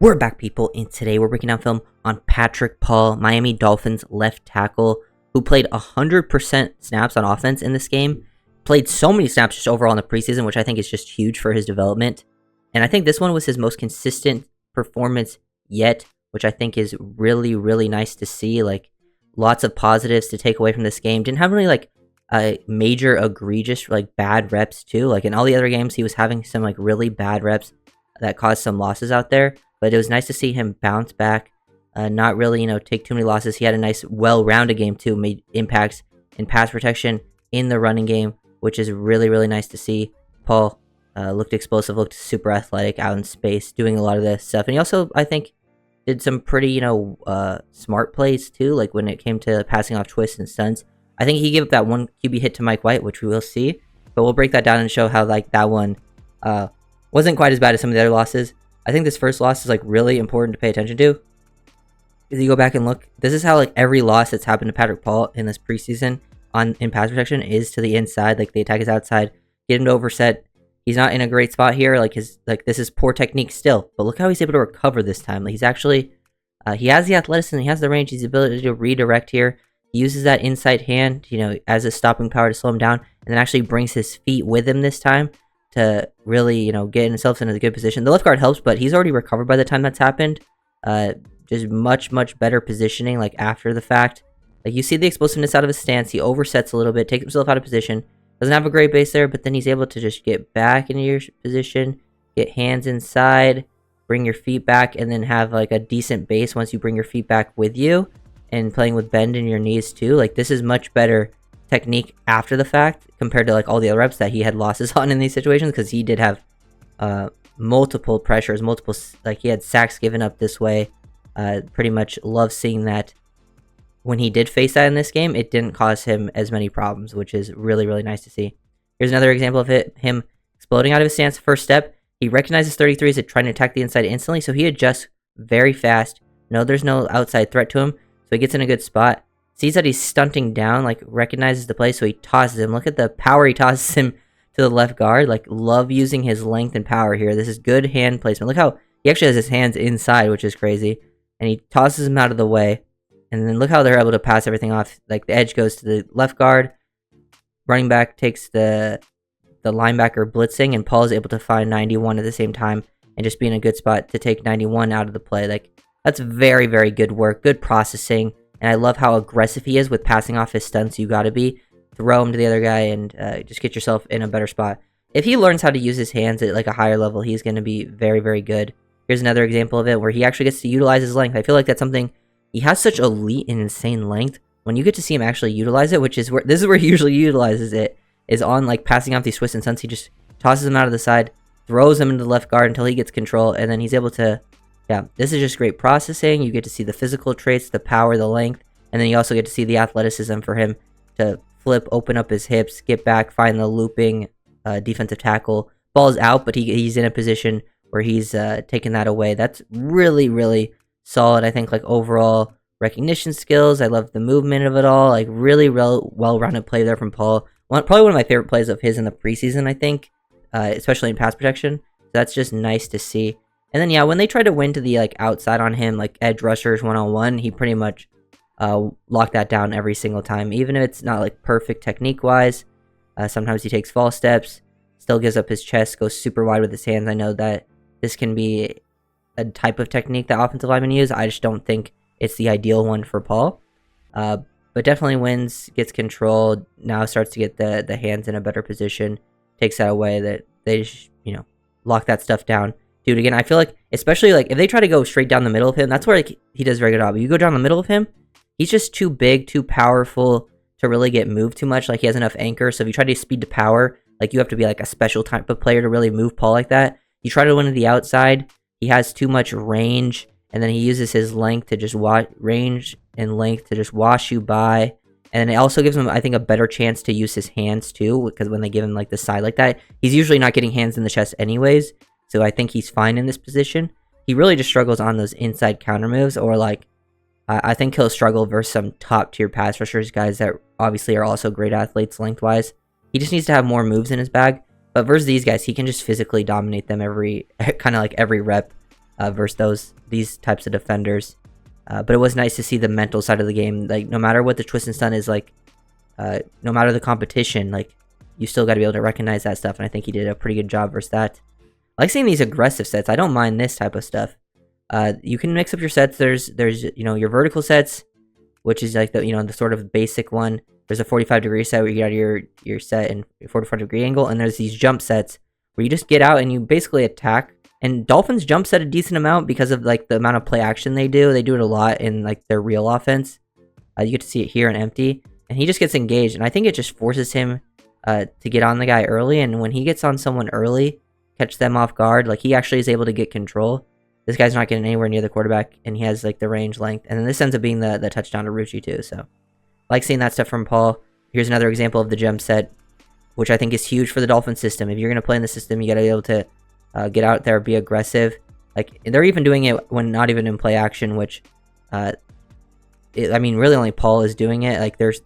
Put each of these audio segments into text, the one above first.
We're back, people, and today we're breaking down film on Patrick Paul, Miami Dolphins left tackle, who played 100% snaps on offense in this game. Played so many snaps just overall in the preseason, which I think is just huge for his development. And I think this one was his most consistent performance yet, which I think is really, really nice to see. Like, lots of positives to take away from this game. Didn't have really, major egregious, bad reps, too. Like, in all the other games, he was having some, really bad reps that caused some losses out there. But it was nice to see him bounce back, not really, take too many losses. He had a nice, well-rounded game, too, made impacts in pass protection, in the running game, which is really, really nice to see. Paul looked explosive, looked super athletic out in space, doing a lot of this stuff. And he also, I think, did some pretty, smart plays, too, like when it came to passing off twists and stunts. I think he gave up that one QB hit to Mike White, which we will see. But we'll break that down and show how, that one wasn't quite as bad as some of the other losses. I think this first loss is really important to pay attention to. If you go back and look, this is how every loss that's happened to Patrick Paul in this preseason in pass protection is to the inside. The attack is outside, get him to overset. He's not in a great spot here. This is poor technique still, but look how he's able to recover this time. He's actually he has the athleticism, he has the range, he's the ability to redirect here. He uses that inside hand, as a stopping power to slow him down, and then actually brings his feet with him this time to really, get himself into a good position. The left guard helps, but he's already recovered by the time that's happened. Just much, much better positioning, after the fact. You see the explosiveness out of his stance. He oversets a little bit, takes himself out of position. Doesn't have a great base there, but then he's able to just get back into your position, get hands inside, bring your feet back, and then have, a decent base once you bring your feet back with you, and playing with bend in your knees, too. This is much better technique after the fact compared to all the other reps that he had losses on in these situations, because he did have multiple pressures, he had sacks given up this way. Pretty much love seeing that when he did face that in this game, it didn't cause him as many problems, which is really, really nice to see. Here's another example of him exploding out of his stance. First step, he recognizes 33 as trying to attack the inside instantly, so he adjusts very fast. No, there's no outside threat to him, so he gets in a good spot. Sees that he's stunting down, recognizes the play, so he tosses him. Look at the power he tosses him to the left guard. Love using his length and power here. This is good hand placement. Look how he actually has his hands inside, which is crazy. And he tosses him out of the way. And then look how they're able to pass everything off. The edge goes to the left guard. Running back takes the linebacker blitzing, and Paul is able to find 91 at the same time and just be in a good spot to take 91 out of the play. That's very, very good work. Good processing. And I love how aggressive he is with passing off his stunts. You got to be. Throw him to the other guy and just get yourself in a better spot. If he learns how to use his hands at a higher level, he's going to be very, very good. Here's another example of it where he actually gets to utilize his length. I feel like that's something, he has such elite and insane length. When you get to see him actually utilize it, this is where he usually utilizes it, is on passing off these twists and stunts. He just tosses him out of the side, throws him into the left guard until he gets control, and then he's able to, this is just great processing. You get to see the physical traits, the power, the length, and then you also get to see the athleticism for him to flip, open up his hips, get back, find the looping defensive tackle. Ball's out, but he's in a position where he's taking that away. That's really, really solid. I think overall recognition skills. I love the movement of it all. Really well-rounded play there from Paul. Probably one of my favorite plays of his in the preseason, I think, especially in pass protection. So that's just nice to see. And then, when they try to win to the outside on him, edge rushers one-on-one, he pretty much locked that down every single time. Even if it's not perfect technique-wise, sometimes he takes false steps, still gives up his chest, goes super wide with his hands. I know that this can be a type of technique that offensive linemen use. I just don't think it's the ideal one for Paul. But definitely wins, gets control, now starts to get the hands in a better position, takes that away, that they just, lock that stuff down. Dude, again, I feel especially if they try to go straight down the middle of him, that's where he does a very good job. You go down the middle of him, he's just too big, too powerful to really get moved too much. He has enough anchor, so if you try to speed to power, you have to be a special type of player to really move Paul like that. You try to win to the outside, he has too much range, and then he uses his length to just range and length to just wash you by. And it also gives him, I think, a better chance to use his hands too, because when they give him the side like that, he's usually not getting hands in the chest anyways. So I think he's fine in this position. He really just struggles on those inside counter moves, or I think he'll struggle versus some top tier pass rushers, guys that obviously are also great athletes lengthwise. He just needs to have more moves in his bag. But versus these guys, he can just physically dominate them every rep. versus these types of defenders. But it was nice to see the mental side of the game. Like, no matter what the twist and stunt is, like, no matter the competition, like, you still got to be able to recognize that stuff. And I think he did a pretty good job versus that. I like seeing these aggressive sets. I don't mind this type of stuff. You can mix up your sets. There's your vertical sets, which is like the sort of basic one. There's a 45-degree set where you get out of your set in a 45-degree angle, and there's these jump sets where you just get out and you basically attack. And Dolphins jump set a decent amount because of like the amount of play action they do. They do it a lot in like their real offense. You get to see it here in empty, and he just gets engaged, and I think it just forces him to get on the guy early. And when he gets on someone early, catch them off guard, like he actually is able to get control. This guy's not getting anywhere near the quarterback, and he has like the range length. And then this ends up being the touchdown to Rucci too. So I like seeing that stuff from Paul. Here's another example of the jump set, which I think is huge for the Dolphin system. If you're going to play in the system, you got to be able to get out there, be aggressive. Like, they're even doing it when not even in play action, which, I mean, really only Paul is doing it. Like, there's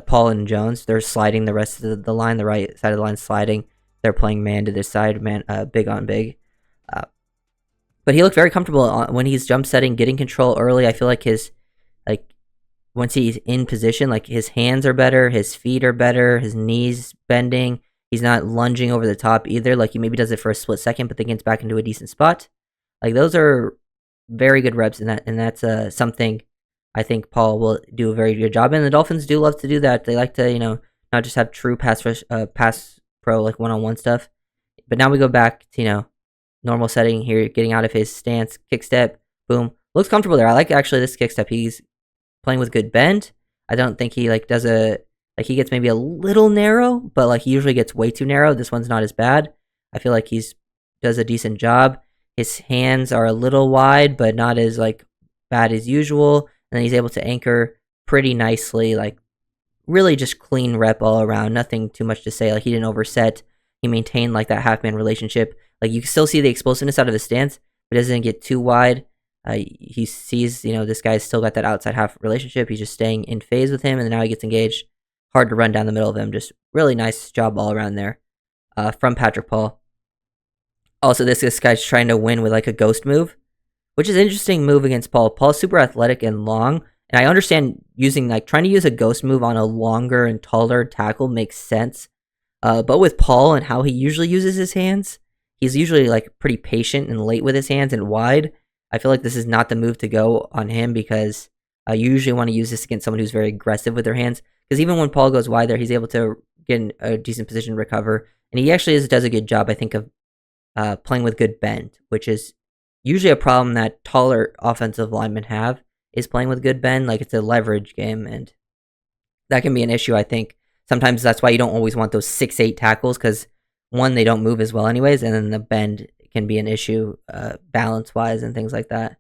Paul and Jones. They're sliding the rest of the line, the right side of the line sliding. They're playing man to this side, big on big. But he looked very comfortable when he's jump setting, getting control early. I feel like once he's in position, like his hands are better, his feet are better, his knees bending. He's not lunging over the top either. Like, he maybe does it for a split second, but then gets back into a decent spot. Like, those are very good reps, and that's something I think Paul will do a very good job. And the Dolphins do love to do that. They like to, not just have true pass pro, like one-on-one stuff. But now we go back to, normal setting here, getting out of his stance, kick step, boom. Looks comfortable there. I like actually this kick step. He's playing with good bend. I don't think he does he gets maybe a little narrow, but he usually gets way too narrow. This one's not as bad. I feel like does a decent job. His hands are a little wide, but not as bad as usual. And then he's able to anchor pretty nicely, really just clean rep all around. Nothing too much to say. He didn't overset. He maintained that half-man relationship. You can still see the explosiveness out of his stance, but it doesn't get too wide. He sees, this guy's still got that outside half relationship. He's just staying in phase with him, and now he gets engaged. Hard to run down the middle of him. Just really nice job all around there from Patrick Paul. Also, this guy's trying to win with a ghost move, which is an interesting move against Paul. Paul's super athletic and long, and I understand trying to use a ghost move on a longer and taller tackle makes sense. But with Paul and how he usually uses his hands, he's usually pretty patient and late with his hands and wide. I feel like this is not the move to go on him, because you usually want to use this against someone who's very aggressive with their hands. Because even when Paul goes wide there, he's able to get in a decent position to recover. And he actually does a good job, I think, of playing with good bend, which is usually a problem that taller offensive linemen have, is playing with good bend. It's a leverage game, and that can be an issue, I think. Sometimes that's why you don't always want those 6'8" tackles, because one, they don't move as well anyways, and then the bend can be an issue balance-wise and things like that.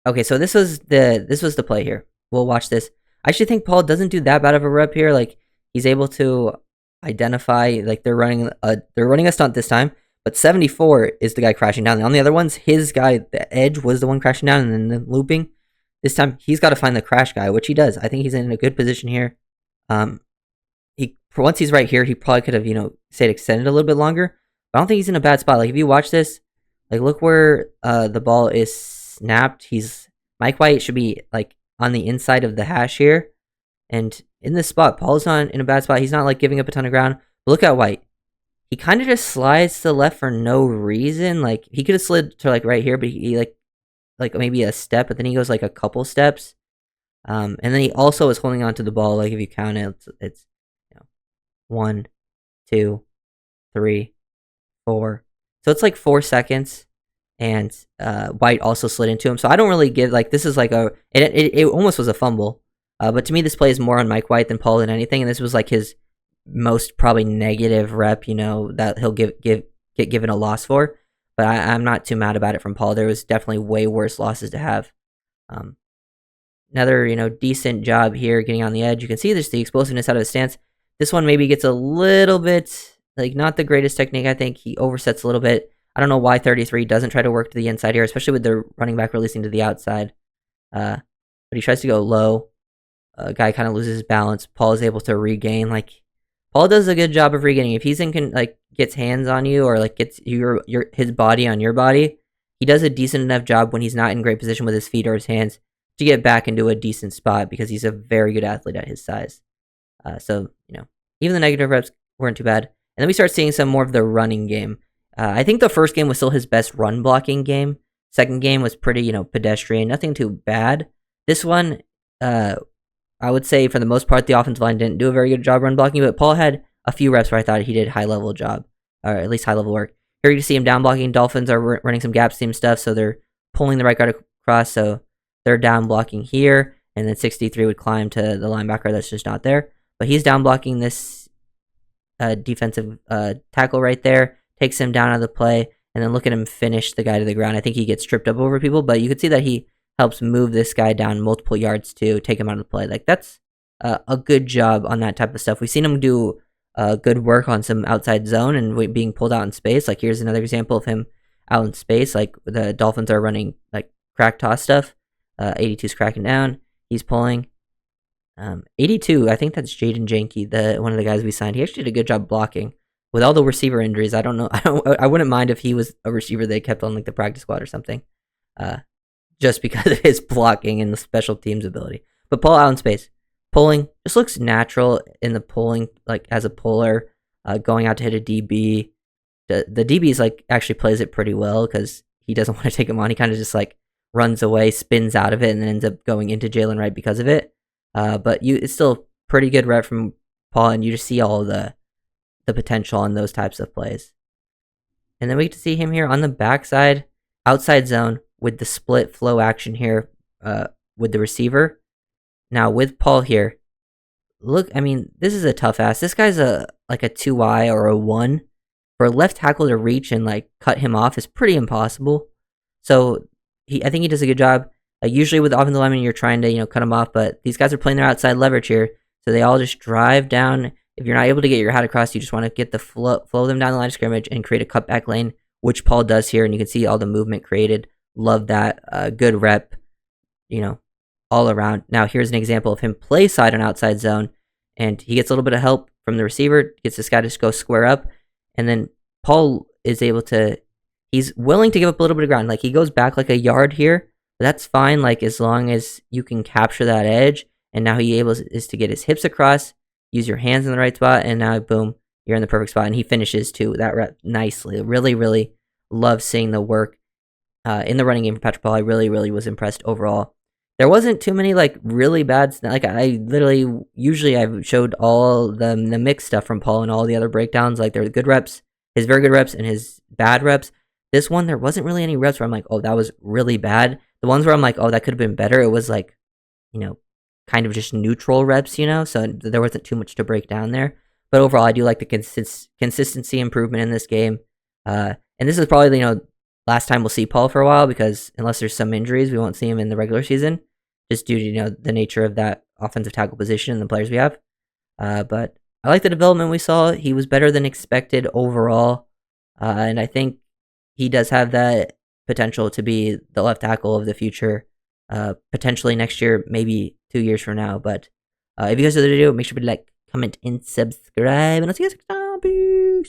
Okay, so this was the play here. We'll watch this. I actually think Paul doesn't do that bad of a rep here. He's able to identify, they're running a stunt this time, but 74 is the guy crashing down. On the other ones, his guy, the edge, was the one crashing down and then looping. This time, he's got to find the crash guy, which he does. I think he's in a good position here. Once he's right here, he probably could have, stayed extended a little bit longer. But I don't think he's in a bad spot. If you watch this, look where the ball is snapped. Mike White should be on the inside of the hash here, and in this spot, Paul's not in a bad spot. He's not giving up a ton of ground. But look at White. He kind of just slides to the left for no reason. He could have slid to right here, but he maybe a step, but then he goes a couple steps. And then he also is holding on to the ball. If you count it, it's 1, 2, 3, 4. So it's 4 seconds. And White also slid into him. So I don't really give this is it almost was a fumble. But to me, this play is more on Mike White than Paul than anything. And this was his most probably negative rep, that he'll get given a loss for. But I'm not too mad about it from Paul. There was definitely way worse losses to have. Another, decent job here getting on the edge. You can see there's the explosiveness out of his stance. This one maybe gets a little bit, not the greatest technique. I think he oversets a little bit. I don't know why 33 doesn't try to work to the inside here, especially with the running back releasing to the outside. But he tries to go low. Guy kind of loses his balance. Paul is able to regain. Paul does a good job of re-getting. If he's gets hands on you or like gets his body on your body, he does a decent enough job when he's not in great position with his feet or his hands to get back into a decent spot because he's a very good athlete at his size. So even the negative reps weren't too bad. And then we start seeing some more of the running game. I think the first game was still his best run blocking game. Second game was pretty, pedestrian, nothing too bad. This one, I would say for the most part, the offensive line didn't do a very good job run blocking, but Paul had a few reps where I thought he did high level job, or at least high level work. Here you see him down blocking. Dolphins are running some gap scheme stuff, so they're pulling the right guard across, so they're down blocking here, and then 63 would climb to the linebacker that's just not there. But he's down blocking this defensive tackle right there, takes him down out of the play, and then look at him finish the guy to the ground. I think he gets tripped up over people, but you could see that he helps move this guy down multiple yards to take him out of the play. Like, that's a good job on that type of stuff. We've seen him do good work on some outside zone and being pulled out in space. Like, here's another example of him out in space. Like, the Dolphins are running, like, crack toss stuff. 82's cracking down. He's pulling. 82, I think that's Jaden Janke, one of the guys we signed. He actually did a good job blocking. With all the receiver injuries, I don't know. I wouldn't mind if he was a receiver they kept on, like, the practice squad or something. Just because of his blocking and the special teams ability. But Paul out in space. Pulling just looks natural in the pulling, like as a puller, going out to hit a DB. The DB's like actually plays it pretty well because he doesn't want to take him on. He kind of just like runs away, spins out of it, and then ends up going into Jalen Wright because of it. But it's still pretty good rep from Paul, and you just see all the potential on those types of plays. And then we get to see him here on the backside, outside zone with the split flow action here with the receiver. Now with Paul here, look, I mean, this is a tough ass. This guy's like a 2i or a 1. For a left tackle to reach and like cut him off is pretty impossible. So I think he does a good job. Usually with offensive linemen, you're trying to cut him off, but these guys are playing their outside leverage here, so they all just drive down. If you're not able to get your hat across, you just want to get the flow them down the line of scrimmage and create a cutback lane, which Paul does here, and you can see all the movement created. Love that. Good rep, all around. Now here's an example of him play side on outside zone, and he gets a little bit of help from the receiver, gets this guy to just go square up, and then Paul is able to, he's willing to give up a little bit of ground. Like, he goes back like a yard here, but that's fine, like, as long as you can capture that edge, and now he is to get his hips across, use your hands in the right spot, and now, boom, you're in the perfect spot, and he finishes, too, that rep nicely. Really, really love seeing the work in the running game for Patrick Paul. I really, really was impressed overall. There wasn't too many, like, really bad, like, usually I've showed all the mixed stuff from Paul and all the other breakdowns, like, there are good reps, his very good reps, and his bad reps. This one, there wasn't really any reps where I'm like, oh, that was really bad. The ones where I'm like, oh, that could have been better, it was like, kind of just neutral reps, so there wasn't too much to break down there. But overall, I do like the consistency improvement in this game. And this is probably, last time we'll see Paul for a while, because unless there's some injuries, we won't see him in the regular season, just due to, the nature of that offensive tackle position and the players we have. But I like the development we saw. He was better than expected overall. And I think he does have that potential to be the left tackle of the future, potentially next year, maybe 2 years from now. But if you guys enjoyed the video, make sure to like, comment, and subscribe. And I'll see you guys next time. Peace.